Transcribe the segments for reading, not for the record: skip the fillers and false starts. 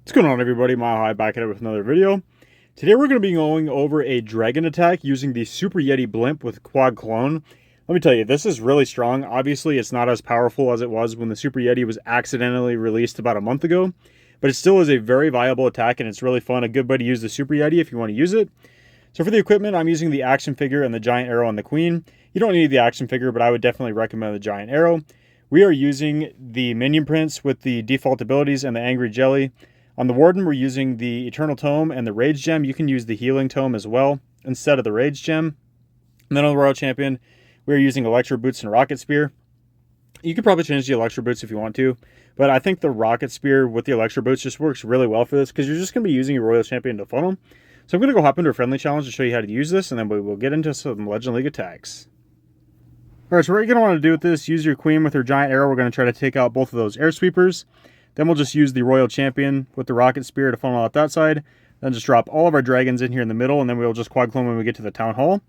What's going on, everybody? Mile High back at it with another video. Today we're going to be going over a dragon attack using the Super YETI Blimp with quad clone. Let me tell you, this is really strong. Obviously, it's not as powerful as it was when the Super YETI was accidentally released about a month ago, but it still is a very viable attack and it's really fun. A good way to use the Super YETI if you want to use it. So for the equipment, I'm using the action figure and the giant arrow on the queen. You don't need the action figure, but I would definitely recommend the giant arrow. We are using the minion prints with the default abilities and the angry jelly. On the Warden, we're using the Eternal Tome and the Rage Gem. You can use the Healing Tome as well instead of the Rage Gem. And then on the Royal Champion, we're using Electro Boots and Rocket Spear. You could probably change the Electro Boots if you want to, but I think the Rocket Spear with the Electro Boots just works really well for this because you're just going to be using your Royal Champion to funnel. So I'm going to go hop into a friendly challenge to show you how to use this, and then we will get into some Legend League attacks. Alright, so what you're going to want to do with this, use your queen with her giant arrow. We're going to try to take out both of those air sweepers. Then we'll just use the Royal Champion with the Rocket Spear to funnel out that side. Then just drop all of our dragons in here in the middle, and then we'll just quad clone when we get to the Town Hall.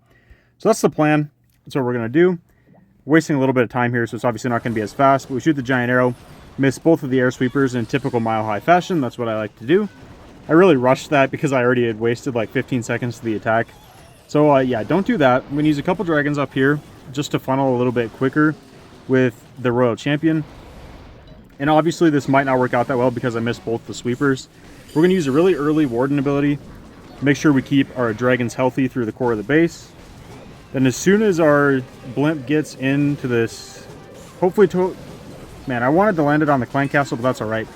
So that's the plan. That's what we're going to do. Wasting a little bit of time here, so it's obviously not going to be as fast. But we shoot the giant arrow, miss both of the air sweepers in typical Mile High fashion. That's what I like to do. I really rushed that because I already had wasted like 15 seconds to the attack. So yeah, don't do that. I'm going to use a couple dragons up here just to funnel a little bit quicker with the Royal Champion. And obviously this might not work out that well because I missed both the sweepers. We're going to use a really early Warden ability. Make sure we keep our dragons healthy through the core of the base. Then as soon as our Blimp gets into this, hopefully man, I wanted to land it on the clan castle, but that's alright.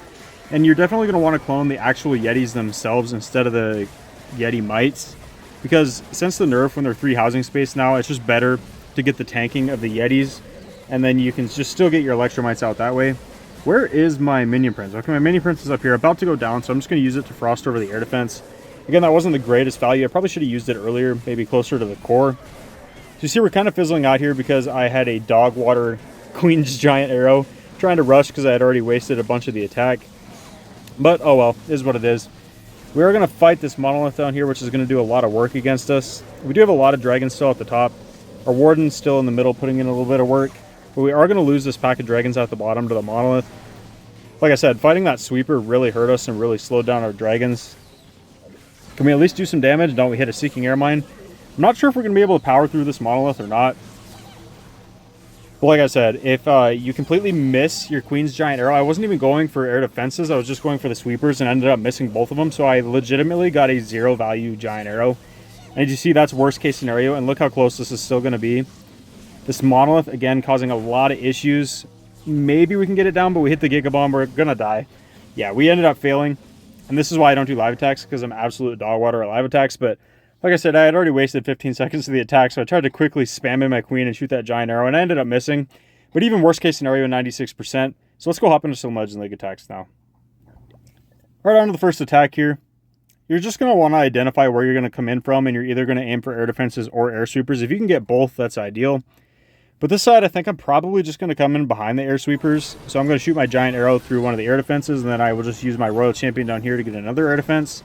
And you're definitely going to want to clone the actual Yetis themselves instead of the Yeti mites. Because since the nerf, when they're 3 housing space now, it's just better to get the tanking of the Yetis. And then you can just still get your Electromites out that way. Where is my minion prince? Okay, my minion prince is up here, about to go down, so I'm just going to use it to frost over the air defense. Again, that wasn't the greatest value. I probably should have used it earlier, maybe closer to the core. So you see we're kind of fizzling out here because I had a dog water queen's giant arrow trying to rush because I had already wasted a bunch of the attack. But oh well, it is what it is. We are going to fight this monolith down here, which is going to do a lot of work against us. We do have a lot of dragons still at the top. Our warden's still in the middle putting in a little bit of work. But we are going to lose this pack of dragons at the bottom to the monolith. Like I said, fighting that sweeper really hurt us and really slowed down our dragons. Can we at least do some damage? Don't we hit a Seeking Air Mine? I'm not sure if we're going to be able to power through this monolith or not. But like I said, if you completely miss your queen's giant arrow, I wasn't even going for air defenses. I was just going for the sweepers and ended up missing both of them. So I legitimately got a 0 value giant arrow. And you see that's worst case scenario. And look how close this is still going to be. This monolith, again, causing a lot of issues. Maybe we can get it down, but we hit the Giga Bomb. We're going to die. Yeah, we ended up failing. And this is why I don't do live attacks, because I'm absolute dog water at live attacks. But like I said, I had already wasted 15 seconds of the attack, so I tried to quickly spam in my queen and shoot that giant arrow, and I ended up missing. But even worst case scenario, 96%. So let's go hop into some Legend League attacks now. Right on to the first attack here. You're just going to want to identify where you're going to come in from, and you're either going to aim for air defenses or air sweepers. If you can get both, that's ideal. But this side, I think I'm probably just going to come in behind the air sweepers. So I'm going to shoot my giant arrow through one of the air defenses, and then I will just use my Royal Champion down here to get another air defense.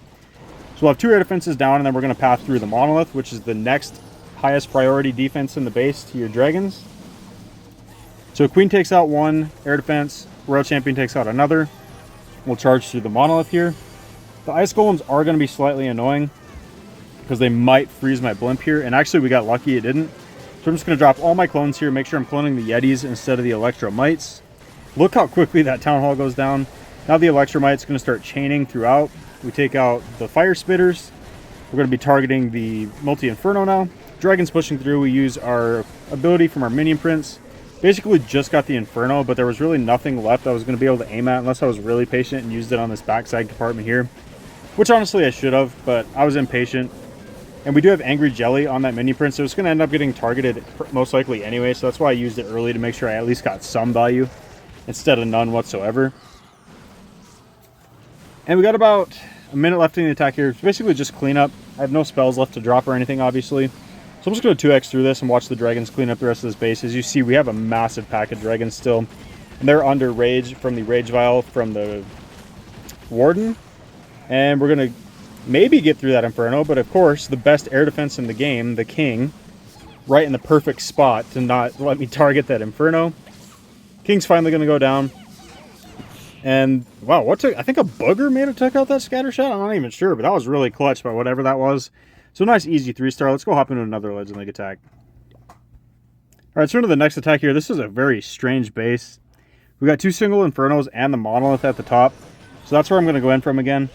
So we'll have 2 air defenses down, and then we're going to path through the monolith, which is the next highest priority defense in the base to your dragons. So Queen takes out 1 air defense, Royal Champion takes out another. We'll charge through the monolith here. The ice golems are going to be slightly annoying because they might freeze my Blimp here, and actually we got lucky it didn't. So I'm just going to drop all my clones here, make sure I'm cloning the Yetis instead of the Electromites. Look how quickly that Town Hall goes down. Now the Electromite's going to start chaining throughout. We take out the Fire Spitters. We're going to be targeting the Multi-Inferno now. Dragons pushing through. We use our ability from our Minion Prince. Basically just got the Inferno, but there was really nothing left I was going to be able to aim at unless I was really patient and used it on this backside compartment here. Which honestly I should have, but I was impatient. And we do have Angry Jelly on that Mini Prince, so it's going to end up getting targeted most likely anyway, so that's why I used it early to make sure I at least got some value instead of none whatsoever. And we got about a minute left in the attack here. It's basically just cleanup. I have no spells left to drop or anything, obviously. So I'm just going to 2x through this and watch the dragons clean up the rest of this base. As you see, we have a massive pack of dragons still. And they're under rage from the Rage Vial from the Warden. And we're going to maybe get through that Inferno, but of course, the best air defense in the game, the King, right in the perfect spot to not let me target that Inferno. King's finally going to go down. And wow, I think a booger may have took out that scatter shot. I'm not even sure, but that was really clutch by whatever that was. So nice, easy 3-star. Let's go hop into another Legend League attack. All right, so into the next attack here. This is a very strange base. We got 2 single Infernos and the Monolith at the top. So that's where I'm going to go in from again.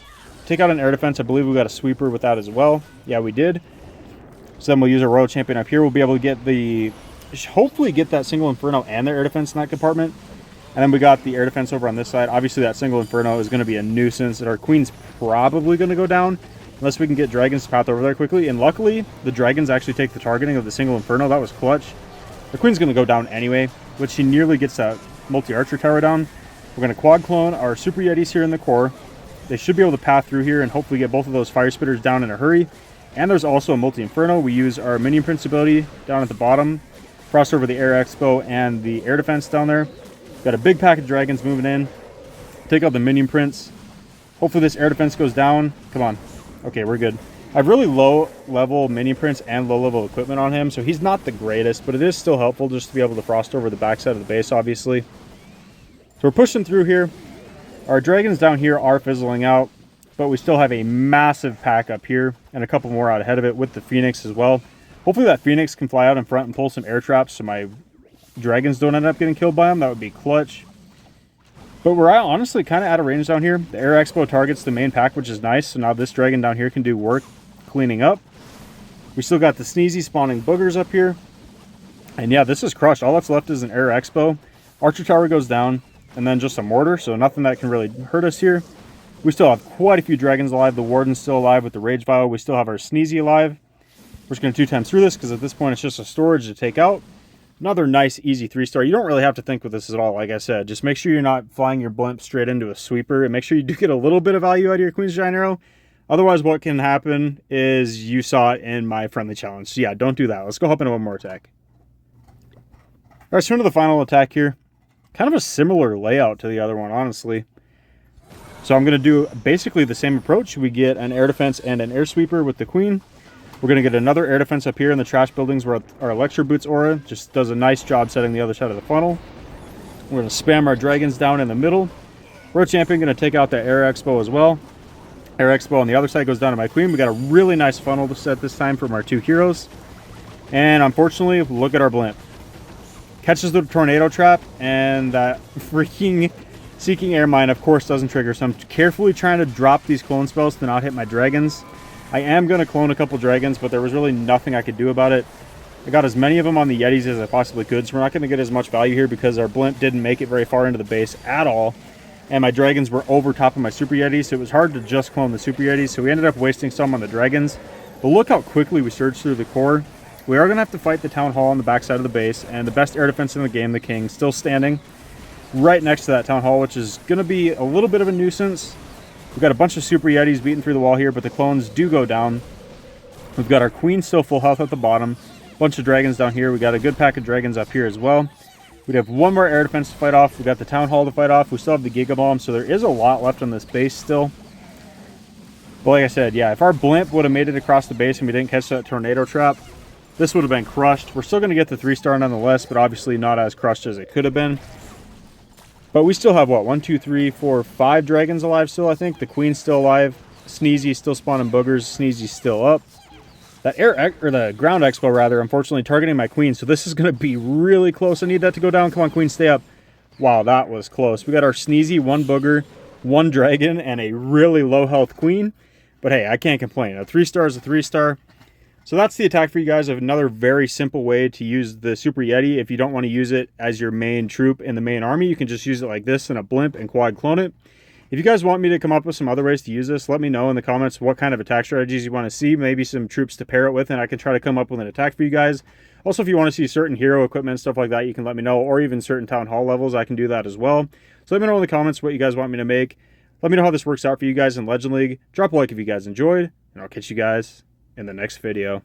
Take out an air defense. I believe we got a sweeper with that as well. Yeah, we did. So then we'll use a Royal Champion up here. We'll be able to get hopefully get that single Inferno and their air defense in that compartment. And then we got the air defense over on this side. Obviously, that single Inferno is going to be a nuisance. And our Queen's probably going to go down unless we can get Dragons to path over there quickly. And luckily, the Dragons actually take the targeting of the single Inferno. That was clutch. The Queen's going to go down anyway, which she nearly gets that multi-archer tower down. We're going to quad clone our Super Yetis here in the core. They should be able to path through here and hopefully get both of those fire spitters down in a hurry. And there's also a multi-inferno. We use our minion prince ability down at the bottom. Frost over the air expo and the air defense down there. Got a big pack of dragons moving in. Take out the minion prince. Hopefully this air defense goes down. Come on. Okay, we're good. I have really low level minion prince and low level equipment on him, so he's not the greatest, but it is still helpful just to be able to frost over the backside of the base, obviously. So we're pushing through here. Our dragons down here are fizzling out, but we still have a massive pack up here and a couple more out ahead of it with the Phoenix as well. Hopefully that Phoenix can fly out in front and pull some air traps so my dragons don't end up getting killed by them. That would be clutch. But we're honestly kind of out of range down here. The air expo targets the main pack, which is nice. So now this dragon down here can do work cleaning up. We still got the sneezy spawning boogers up here. And yeah, this is crushed. All that's left is an air expo. Archer tower goes down. And then just a mortar, so nothing that can really hurt us here. We still have quite a few dragons alive. The warden's still alive with the rage vial. We still have our sneezy alive. We're just going to 2 times through this because at this point it's just a storage to take out. Another nice, easy 3-star. You don't really have to think with this at all, like I said. Just make sure you're not flying your blimp straight into a sweeper. And make sure you do get a little bit of value out of your Queen's Giant Arrow. Otherwise, what can happen is you saw it in my friendly challenge. So yeah, don't do that. Let's go hop into one more attack. All right, so into the final attack here. Kind of a similar layout to the other one, honestly. So I'm going to do basically the same approach. We get an air defense and an air sweeper with the Queen. We're going to get another air defense up here in the trash buildings where our Lecture Boots aura just does a nice job setting the other side of the funnel. We're going to spam our dragons down in the middle. Royal Champion going to take out the air expo as well. Air expo on the other side goes down to my Queen. We got a really nice funnel to set this time from our 2 heroes. And unfortunately, look at our blimp. Catches the tornado trap, and that freaking Seeking Air Mine, of course, doesn't trigger. So I'm carefully trying to drop these clone spells to not hit my dragons. I am going to clone a couple dragons, but there was really nothing I could do about it. I got as many of them on the Yetis as I possibly could, so we're not going to get as much value here because our blimp didn't make it very far into the base at all. And my dragons were over top of my Super Yetis, so it was hard to just clone the Super Yetis. So we ended up wasting some on the dragons. But look how quickly we surged through the core. We are going to have to fight the Town Hall on the backside of the base, and the best air defense in the game, the King, still standing right next to that Town Hall, which is going to be a little bit of a nuisance. We've got a bunch of Super Yetis beating through the wall here, but the clones do go down. We've got our Queen still full health at the bottom. Bunch of dragons down here. We got a good pack of dragons up here as well. We'd have one more air defense to fight off. We got the Town Hall to fight off. We still have the Giga Bomb, so there is a lot left on this base still. But like I said, yeah, if our blimp would have made it across the base and we didn't catch that tornado trap, this would have been crushed. We're still going to get the 3-star nonetheless, but obviously not as crushed as it could have been. But we still have, what, 1, 2, 3, 4, 5 dragons alive still, I think. The Queen's still alive. Sneezy's still spawning boogers. Sneezy's still up. That the ground expo, rather, unfortunately targeting my Queen. So this is going to be really close. I need that to go down. Come on, Queen, stay up. Wow, that was close. We got our Sneezy, 1 booger, 1 dragon, and a really low health Queen. But hey, I can't complain. A 3-star is a 3-star. So that's the attack for you guys. Of another very simple way to use the Super Yeti. If you don't want to use it as your main troop in the main army, you can just use it like this in a blimp and quad clone it. If you guys want me to come up with some other ways to use this, let me know in the comments what kind of attack strategies you want to see. Maybe some troops to pair it with, and I can try to come up with an attack for you guys. Also, if you want to see certain hero equipment and stuff like that, you can let me know. Or even certain Town Hall levels, I can do that as well. So let me know in the comments what you guys want me to make. Let me know how this works out for you guys in Legend League. Drop a like if you guys enjoyed, and I'll catch you guys in the next video.